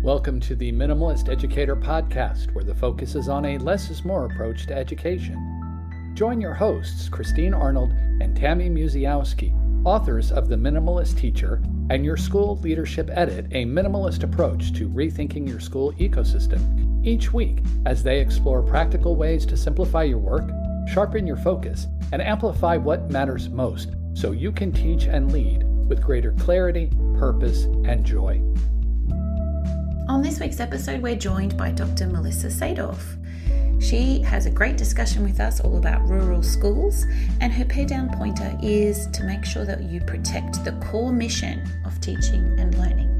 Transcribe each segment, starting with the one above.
Welcome to the Minimalist Educator Podcast, where the focus is on a less is more approach to education. Join your hosts, Christine Arnold and Tammy Musiałowski, authors of The Minimalist Teacher and Your School Leadership Edit, a minimalist approach to rethinking your school ecosystem, each week as they explore practical ways to simplify your work, sharpen your focus, and amplify what matters most so you can teach and lead with greater clarity, purpose, and joy. On this week's episode, we're joined by Dr. Melissa Sadorf. She has a great discussion with us all about rural schools, and her pare down pointer is to make sure that you protect the core mission of teaching and learning.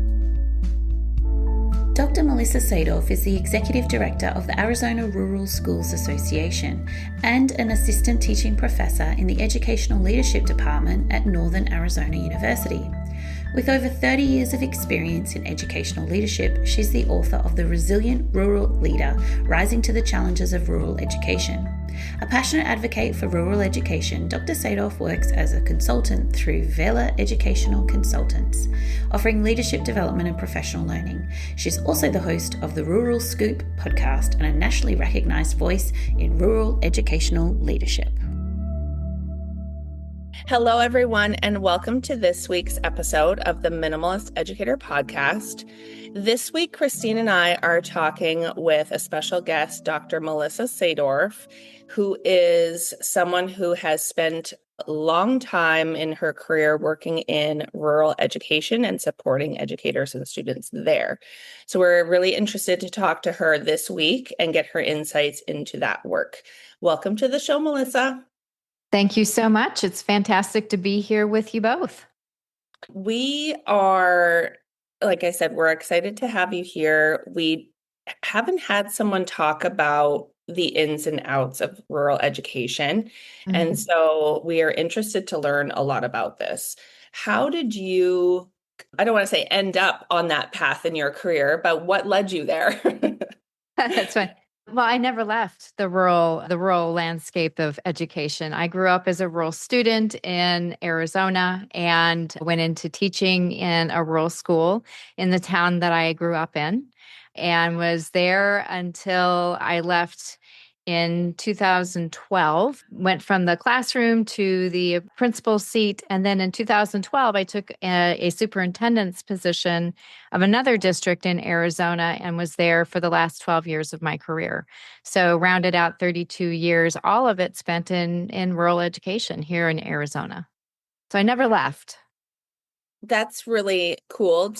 Dr. Melissa Sadorf is the Executive Director of the Arizona Rural Schools Association and an Assistant Teaching Professor in the Educational Leadership Department at Northern Arizona University. With over 30 years of experience in educational leadership, she's the author of The Resilient Rural Leader, Rising to the Challenges of Rural Education. A passionate advocate for rural education, Dr. Sadorf works as a consultant through Vela Educational Consultants, offering leadership development and professional learning. She's also the host of the Rural Scoop podcast and a nationally recognized voice in rural educational leadership. Hello, everyone, and welcome to this week's episode of the Minimalist Educator Podcast. This week, Christine and I are talking with a special guest, Dr. Melissa Sadorf, who is someone who has spent a long time in her career working in rural education and supporting educators and students there. So we're really interested to talk to her this week and get her insights into that work. Welcome to the show, Melissa. Thank you so much. It's fantastic to be here with you both. We are, like I said, we're excited to have you here. We haven't had someone talk about the ins and outs of rural education. Mm-hmm. And so we are interested to learn a lot about this. How did you, I don't want to say end up on that path in your career, but what led you there? That's fine. Well, I never left the rural landscape of education. I grew up as a rural student in Arizona and went into teaching in a rural school in the town that I grew up in, and was there until I left in 2012, went from the classroom to the principal seat. And then in 2012, I took a superintendent's position of another district in Arizona and was there for the last 12 years of my career. So rounded out 32 years, all of it spent in rural education here in Arizona. So I never left. That's really cool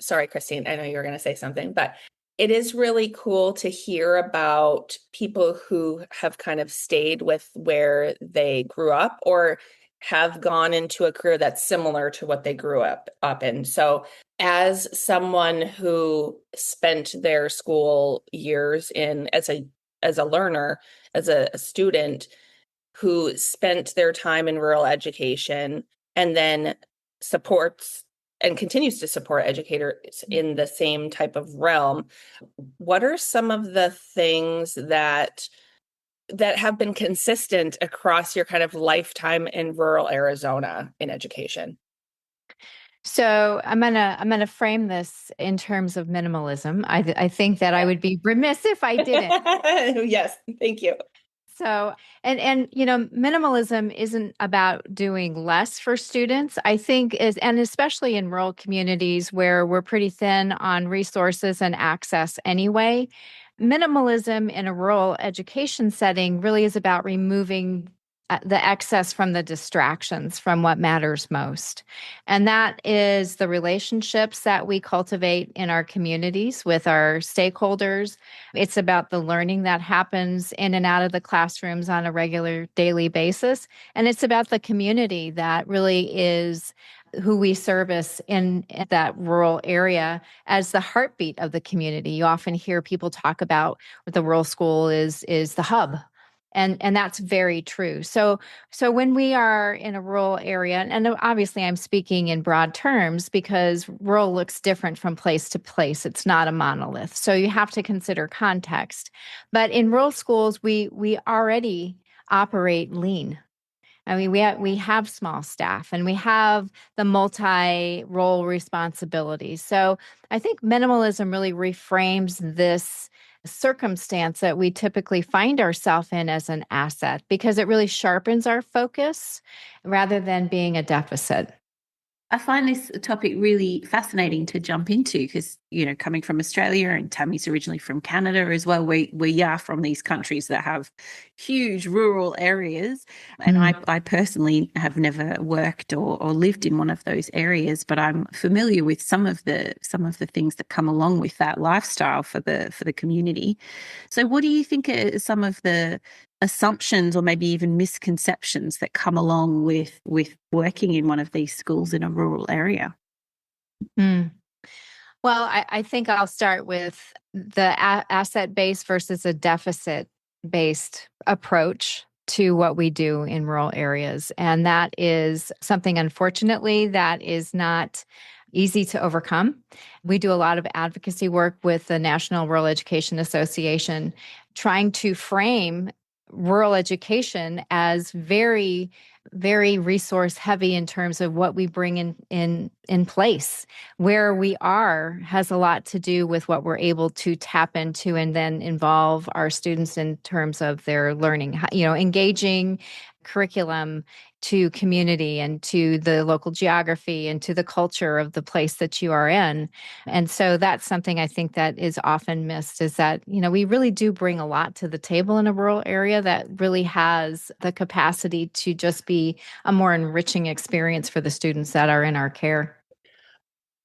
sorry, Christine, I know you were going to say something, but it is really cool to hear about people who have kind of stayed with where they grew up or have gone into a career that's similar to what they grew up in. So as someone who spent their school years as a learner, as a student who spent their time in rural education and then supports and continues to support educators in the same type of realm, what are some of the things that have been consistent across your kind of lifetime in rural Arizona in education? So I'm gonna frame this in terms of minimalism. I think that I would be remiss if I didn't. Yes, thank you. So, and minimalism isn't about doing less for students. I think and especially in rural communities where we're pretty thin on resources and access anyway, minimalism in a rural education setting really is about removing the excess from the distractions from what matters most. And that is the relationships that we cultivate in our communities with our stakeholders. It's about the learning that happens in and out of the classrooms on a regular daily basis. And it's about the community that really is who we service in that rural area as the heartbeat of the community. You often hear people talk about what the rural school is the hub. And that's very true. So when we are in a rural area, and obviously I'm speaking in broad terms because rural looks different from place to place. It's not a monolith. So you have to consider context. But in rural schools, we already operate lean. I mean, we have small staff and we have the multi-role responsibilities. So I think minimalism really reframes this circumstance that we typically find ourselves in as an asset because it really sharpens our focus rather than being a deficit. I find this topic really fascinating to jump into because, coming from Australia, and Tammy's originally from Canada as well, we are from these countries that have huge rural areas. And I personally have never worked or lived in one of those areas, but I'm familiar with some of the things that come along with that lifestyle for the community. So what do you think are some of the assumptions or maybe even misconceptions that come along with working in one of these schools in a rural area? Mm. Well, I think I'll start with the asset-based versus a deficit-based approach to what we do in rural areas. And that is something, unfortunately, that is not easy to overcome. We do a lot of advocacy work with the National Rural Education Association, trying to frame rural education as very, very resource heavy in terms of what we bring in place. Where we are has a lot to do with what we're able to tap into and then involve our students in terms of their learning, engaging curriculum to community and to the local geography and to the culture of the place that you are in. And so that's something I think that is often missed is that, we really do bring a lot to the table in a rural area that really has the capacity to just be a more enriching experience for the students that are in our care.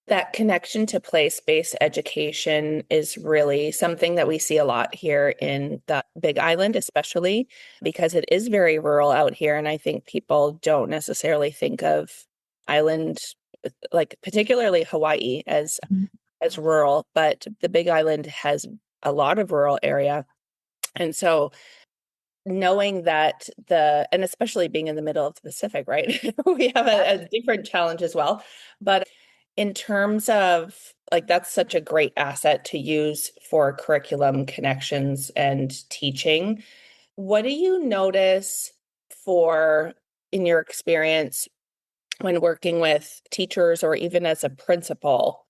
That connection to place-based education is really something that we see a lot here in the Big Island, especially because it is very rural out here. And I think people don't necessarily think of island, like particularly Hawaii, as rural, but the Big Island has a lot of rural area. And so knowing that and especially being in the middle of the Pacific, right? We have a different challenge as well. But in terms of that's such a great asset to use for curriculum connections and teaching. What do you notice in your experience when working with teachers or even as a principal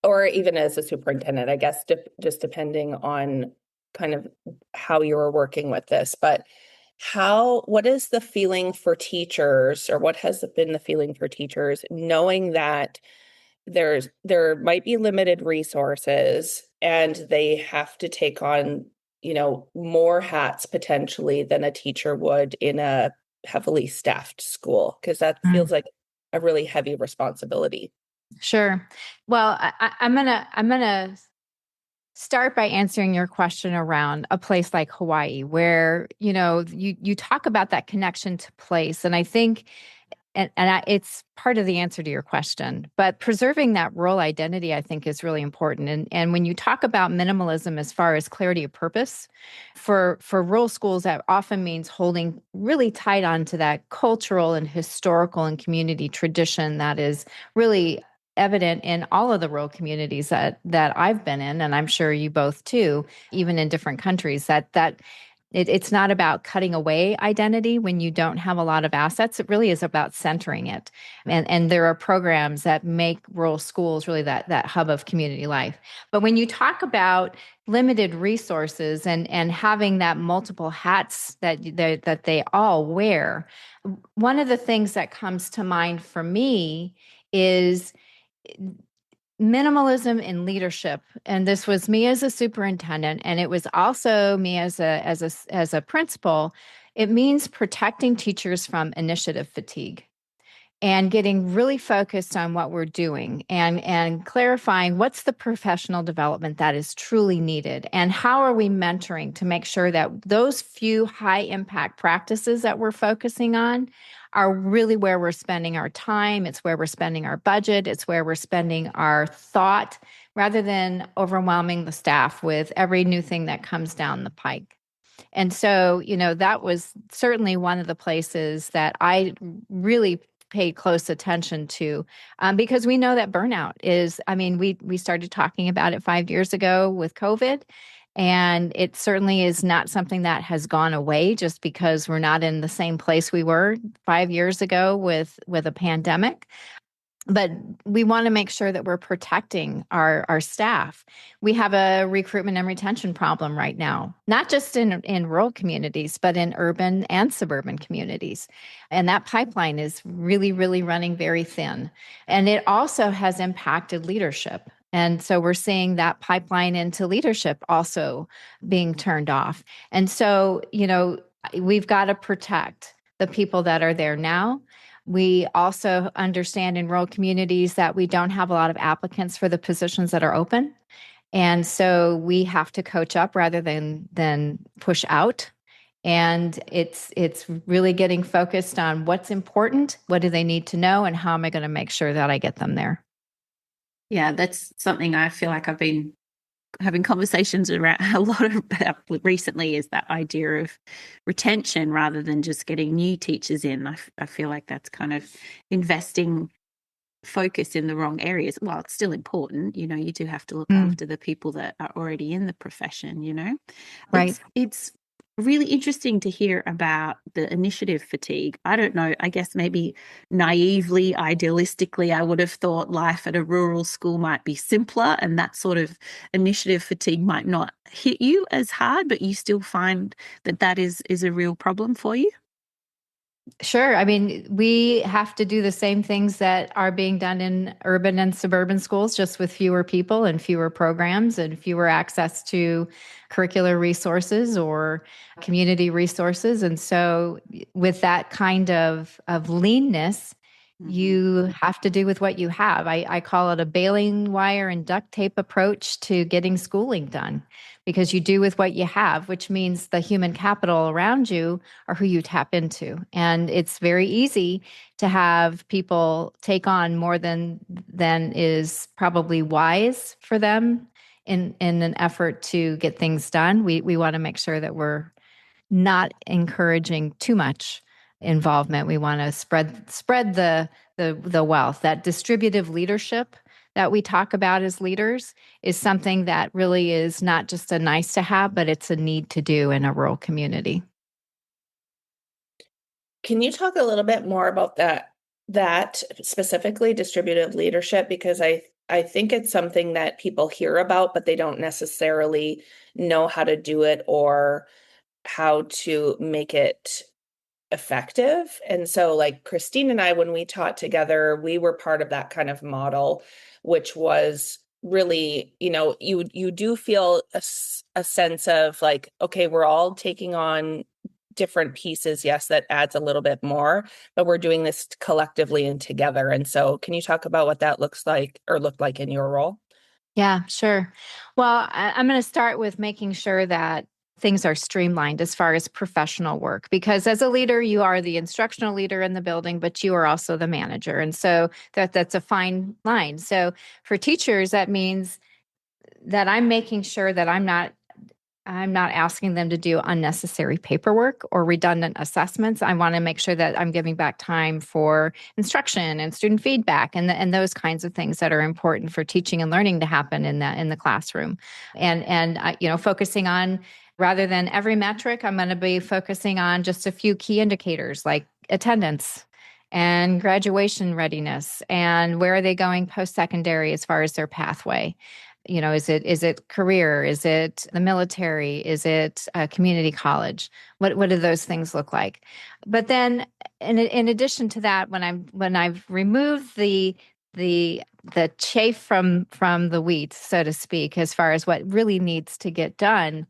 or even as a superintendent, I guess, just depending on kind of how you were working with this, but what is the feeling for teachers, or what has been the feeling for teachers knowing that there might be limited resources and they have to take on, more hats potentially than a teacher would in a heavily staffed school? Because that feels like a really heavy responsibility. Sure. Well, I'm gonna start by answering your question around a place like Hawaii, where you talk about that connection to place, and I think, it's part of the answer to your question. But preserving that rural identity, I think, is really important. And when you talk about minimalism as far as clarity of purpose, for rural schools, that often means holding really tight onto that cultural and historical and community tradition that is really evident in all of the rural communities that I've been in, and I'm sure you both too, even in different countries, that it's not about cutting away identity when you don't have a lot of assets. It really is about centering it. And there are programs that make rural schools really that hub of community life. But when you talk about limited resources and having that multiple hats that they all wear, one of the things that comes to mind for me is minimalism in leadership. And this was me as a superintendent, and it was also me as a principal. It means protecting teachers from initiative fatigue and getting really focused on what we're doing and clarifying what's the professional development that is truly needed and how are we mentoring to make sure that those few high impact practices that we're focusing on are really where we're spending our time. It's where we're spending our budget. It's where we're spending our thought rather than overwhelming the staff with every new thing that comes down the pike. And so, that was certainly one of the places that I really paid close attention to, because we know that burnout is, we started talking about it 5 years ago with COVID. And it certainly is not something that has gone away just because we're not in the same place we were 5 years ago with a pandemic. But we want to make sure that we're protecting our staff. We have a recruitment and retention problem right now, not just in rural communities, but in urban and suburban communities. And that pipeline is really, really running very thin. And it also has impacted leadership. And so we're seeing that pipeline into leadership also being turned off. And so, we've got to protect the people that are there now. We also understand in rural communities that we don't have a lot of applicants for the positions that are open. And so we have to coach up rather than push out. And it's really getting focused on what's important, what do they need to know, and how am I going to make sure that I get them there? Yeah, that's something I feel like I've been having conversations around a lot about recently, is that idea of retention rather than just getting new teachers in. I feel like that's kind of investing focus in the wrong areas. Well, it's still important, you do have to look after the people that are already in the profession. Right. It's really interesting to hear about the initiative fatigue. I don't know, I guess maybe naively, idealistically, I would have thought life at a rural school might be simpler and that sort of initiative fatigue might not hit you as hard, but you still find that is a real problem for you? Sure. I mean, we have to do the same things that are being done in urban and suburban schools, just with fewer people and fewer programs and fewer access to curricular resources or community resources. And so, with that kind of leanness, you have to do with what you have. I call it a baling wire and duct tape approach to getting schooling done, because you do with what you have, which means the human capital around you are who you tap into. And it's very easy to have people take on more than is probably wise for them in an effort to get things done. We want to make sure that we're not encouraging too much involvement. We want to spread the wealth. That distributive leadership that we talk about as leaders is something that really is not just a nice to have, but it's a need to do in a rural community. Can you talk a little bit more about that specifically, distributive leadership? Because I think it's something that people hear about, but they don't necessarily know how to do it or how to make it effective. And so, like Christine and I, when we taught together, we were part of that kind of model, which was really, you do feel a sense of like, okay, we're all taking on different pieces. Yes, that adds a little bit more, but we're doing this collectively and together. And so can you talk about what that looks like or looked like in your role? Yeah, sure. Well, I'm going to start with making sure that things are streamlined as far as professional work, because as a leader, you are the instructional leader in the building, but you are also the manager. And so that's a fine line. So for teachers, that means that I'm making sure that I'm not asking them to do unnecessary paperwork or redundant assessments. I want to make sure that I'm giving back time for instruction and student feedback and those kinds of things that are important for teaching and learning to happen in the classroom. And focusing on, rather than every metric, I'm going to be focusing on just a few key indicators like attendance and graduation readiness and where are they going post-secondary as far as their pathway. Is it career? Is it the military? Is it a community college? What do those things look like? But then, in addition to that, when I've removed the chaff from the wheat, so to speak, as far as what really needs to get done,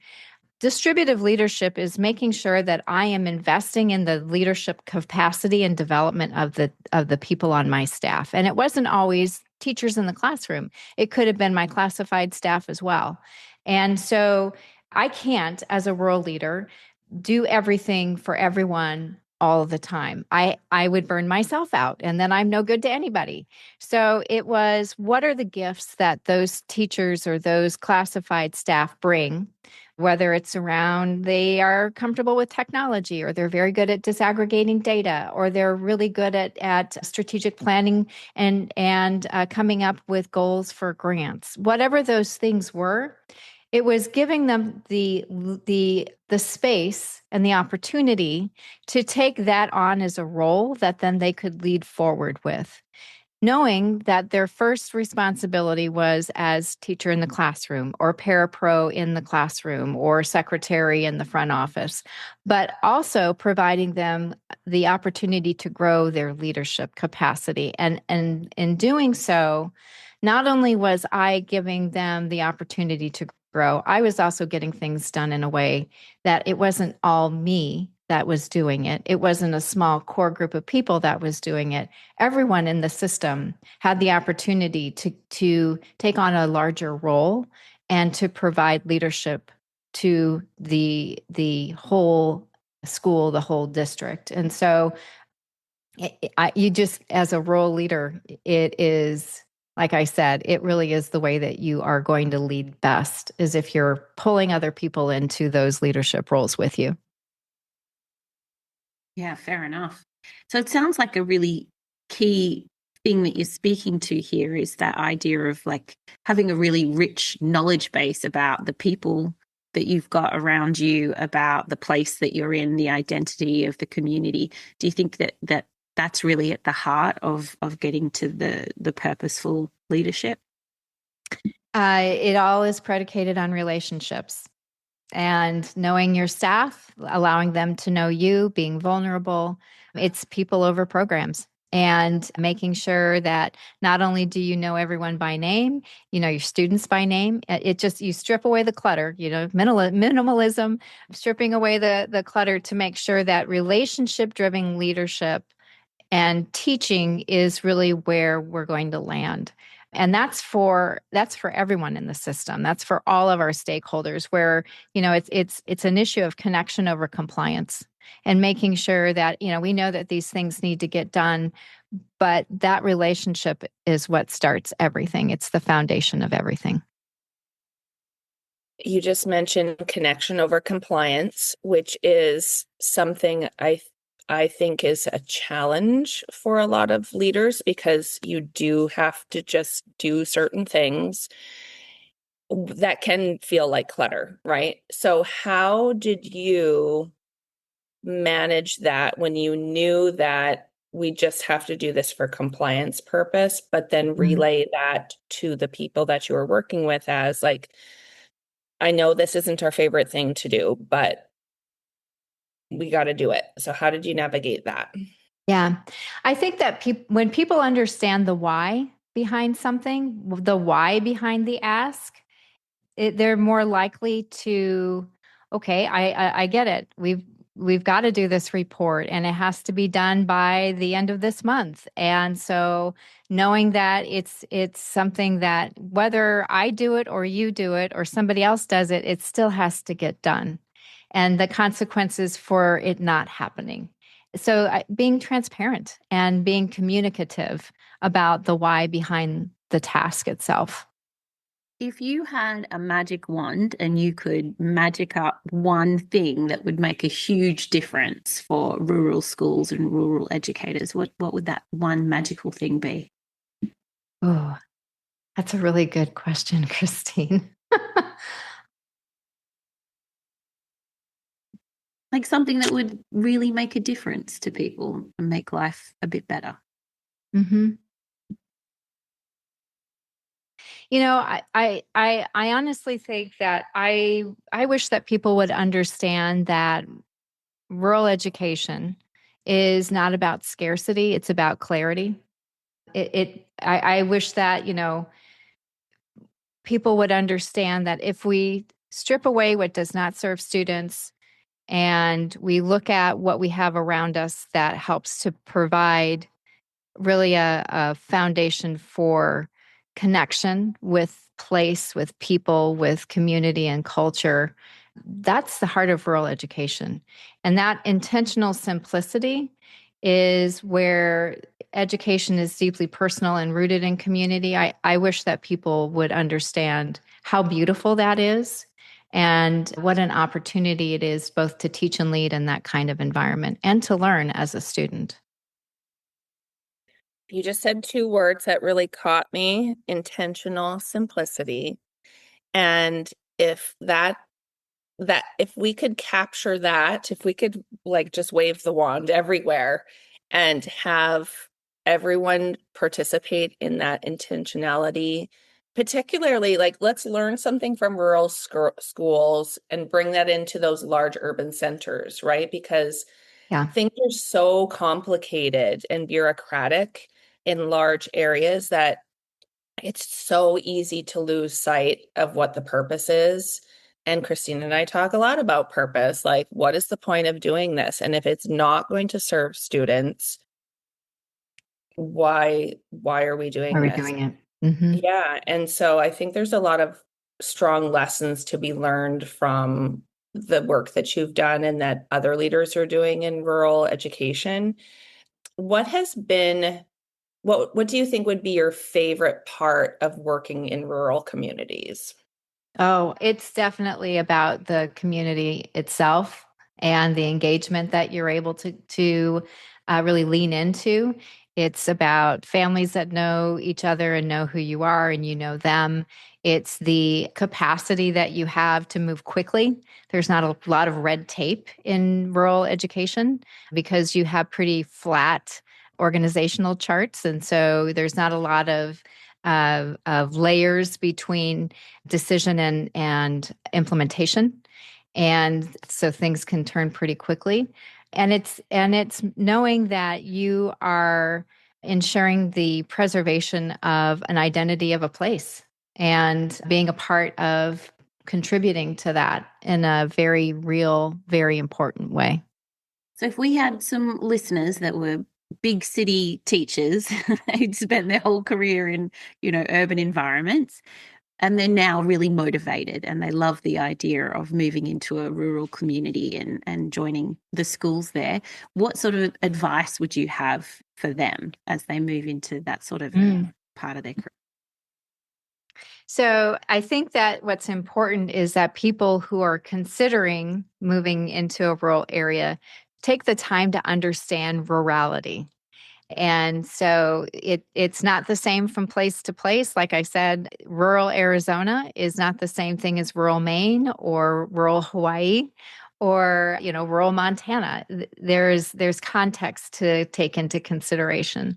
distributive leadership is making sure that I am investing in the leadership capacity and development of the people on my staff. And it wasn't always teachers in the classroom. It could have been my classified staff as well. And so I can't, as a rural leader, do everything for everyone all the time. I would burn myself out and then I'm no good to anybody. So it was, what are the gifts that those teachers or those classified staff bring, whether it's around they are comfortable with technology or they're very good at disaggregating data or they're really good at strategic planning and coming up with goals for grants. Whatever those things were, It was giving them the space and the opportunity to take that on as a role that then they could lead forward with, knowing that their first responsibility was as teacher in the classroom or parapro in the classroom or secretary in the front office, but also providing them the opportunity to grow their leadership capacity. And in doing so, not only was I giving them the opportunity to grow, I was also getting things done in a way that it wasn't all me that was doing it. It wasn't a small core group of people that was doing it. Everyone in the system had the opportunity to take on a larger role and to provide leadership to the whole school, the whole district. And so you just, as a role leader, it is, like I said, it really is the way that you are going to lead best, is if you're pulling other people into those leadership roles with you. Yeah, fair enough. So it sounds like a really key thing that you're speaking to here is that idea of like having a really rich knowledge base about the people that you've got around you, about the place that you're in, the identity of the community. Do you think that that's really at the heart of getting to the purposeful leadership? It all is predicated on relationships and knowing your staff, allowing them to know you, being vulnerable. It's people over programs and making sure that not only do you know everyone by name, you know your students by name. It just, you strip away the clutter, minimalism, stripping away the clutter to make sure that relationship-driven leadership and teaching is really where we're going to land. And that's for everyone in the system. That's for all of our stakeholders, where it's an issue of connection over compliance and making sure that we know that these things need to get done, but that relationship is what starts everything. It's the foundation of everything. You just mentioned connection over compliance, which is something I think is a challenge for a lot of leaders, because you do have to just do certain things that can feel like clutter, right? So how did you manage that when you knew that we just have to do this for compliance purpose, but then relay that to the people that you were working with as like, I know this isn't our favorite thing to do, but we got to do it. So how did you navigate that? Yeah. I think that when people understand the why behind something, the why behind the ask, they're more likely to, okay, I get it. We've got to do this report and it has to be done by the end of this month. And so knowing that it's something that whether I do it or you do it or somebody else does it, it still has to get done. And the consequences for it not happening. So being transparent and being communicative about the why behind the task itself. If you had a magic wand and you could magic up one thing that would make a huge difference for rural schools and rural educators, what would that one magical thing be? Oh, that's a really good question, Christine. Like something that would really make a difference to people and make life a bit better. Mm-hmm. I honestly think that I wish that people would understand that rural education is not about scarcity; it's about clarity. I wish that people would understand that if we strip away what does not serve students and we look at what we have around us that helps to provide really a foundation for connection with place, with people, with community and culture. That's the heart of rural education. And that intentional simplicity is where education is deeply personal and rooted in community. I wish that people would understand how beautiful that is and what an opportunity it is both to teach and lead in that kind of environment and to learn as a student. You just said two words that really caught me: intentional simplicity. And if that if we could capture that, if we could like just wave the wand everywhere and have everyone participate in that intentionality, particularly like let's learn something from rural schools and bring that into those large urban centers, right? Because Yeah. things are so complicated and bureaucratic in large areas that it's so easy to lose sight of what the purpose is. And Christine and I talk a lot about purpose, like what is the point of doing this? And if it's not going to serve students, why are we doing Are we this? doing it? Mm-hmm. Yeah. And so I think there's a lot of strong lessons to be learned from the work that you've done and that other leaders are doing in rural education. What has been what do you think would be your favorite part of working in rural communities? Oh, it's definitely about the community itself and the engagement that you're able to really lean into. It's about families that know each other and know who you are and you know them. It's the capacity that you have to move quickly. There's not a lot of red tape in rural education because you have pretty flat organizational charts. And so there's not a lot of layers between decision and implementation. And so things can turn pretty quickly. And it's knowing that you are ensuring the preservation of an identity of a place and being a part of contributing to that in a very real, very important way. So if we had some listeners that were big city teachers who'd spent their whole career in, urban environments, and they're now really motivated and they love the idea of moving into a rural community and joining the schools there, what sort of advice would you have for them as they move into that sort of part of their career? So I think that what's important is that people who are considering moving into a rural area take the time to understand rurality. And so it's not the same from place to place. Like I said, rural Arizona is not the same thing as rural Maine or rural Hawaii or, rural Montana. There's context to take into consideration.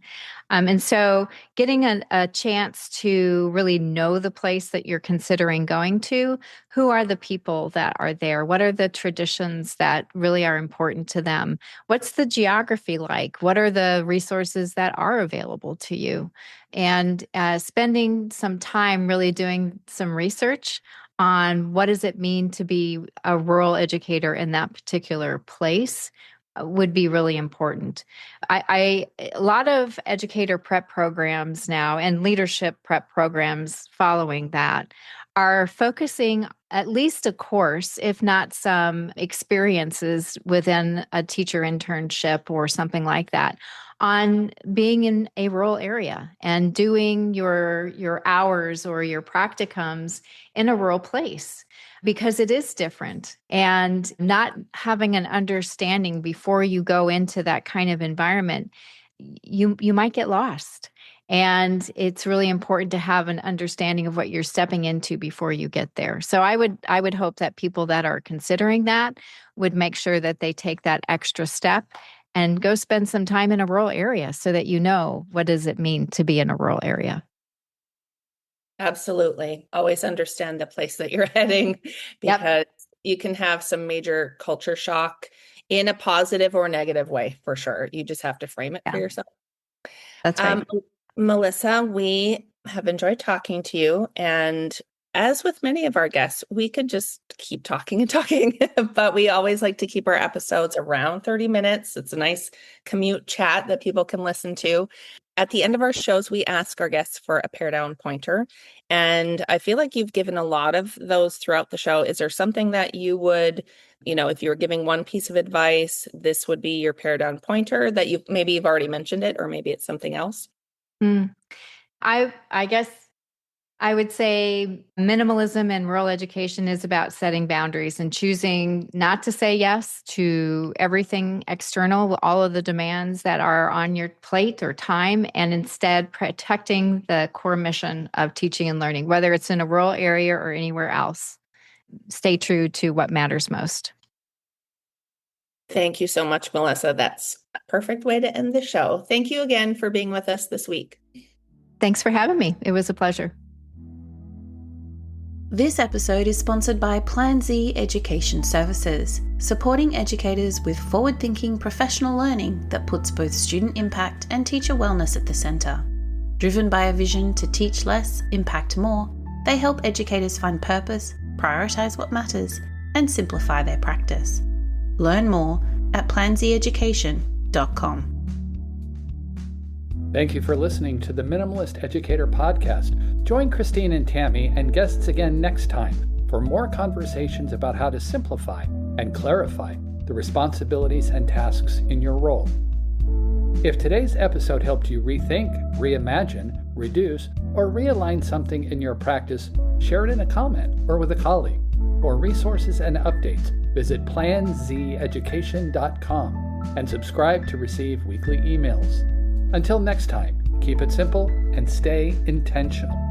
And so getting a chance to really know the place that you're considering going to, who are the people that are there? What are the traditions that really are important to them? What's the geography like? What are the resources that are available to you? And spending some time really doing some research on what does it mean to be a rural educator in that particular place would be really important. A lot of educator prep programs now and leadership prep programs following that are focusing at least a course, if not some experiences within a teacher internship or something like that, on being in a rural area and doing your hours or your practicums in a rural place because it is different, and not having an understanding before you go into that kind of environment, you might get lost. And it's really important to have an understanding of what you're stepping into before you get there. So I would hope that people that are considering that would make sure that they take that extra step and go spend some time in a rural area so that you know what does it mean to be in a rural area. Absolutely. Always understand the place that you're heading because you can have some major culture shock in a positive or negative way, for sure. You just have to frame it for yourself. That's right. Melissa, we have enjoyed talking to you. And as with many of our guests, we could just keep talking and talking, but we always like to keep our episodes around 30 minutes. It's a nice commute chat that people can listen to. At the end of our shows, we ask our guests for a pair down pointer. And I feel like you've given a lot of those throughout the show. Is there something that you would, if you were giving one piece of advice, this would be your pair down pointer that you've already mentioned it, or maybe it's something else? I guess I would say minimalism in rural education is about setting boundaries and choosing not to say yes to everything external, all of the demands that are on your plate or time, and instead protecting the core mission of teaching and learning, whether it's in a rural area or anywhere else. stay true to what matters most. Thank you so much, Melissa. That's a perfect way to end the show. Thank you again for being with us this week. Thanks for having me. It was a pleasure. This episode is sponsored by Plan Z Education Services, supporting educators with forward-thinking professional learning that puts both student impact and teacher wellness at the centre. Driven by a vision to teach less, impact more, they help educators find purpose, prioritise what matters, and simplify their practice. Learn more at planzeducation.com. Thank you for listening to the Minimalist Educator Podcast. Join Christine and Tammy and guests again next time for more conversations about how to simplify and clarify the responsibilities and tasks in your role. If today's episode helped you rethink, reimagine, reduce, or realign something in your practice, share it in a comment or with a colleague. For resources and updates, visit planzeducation.com and subscribe to receive weekly emails. Until next time, keep it simple and stay intentional.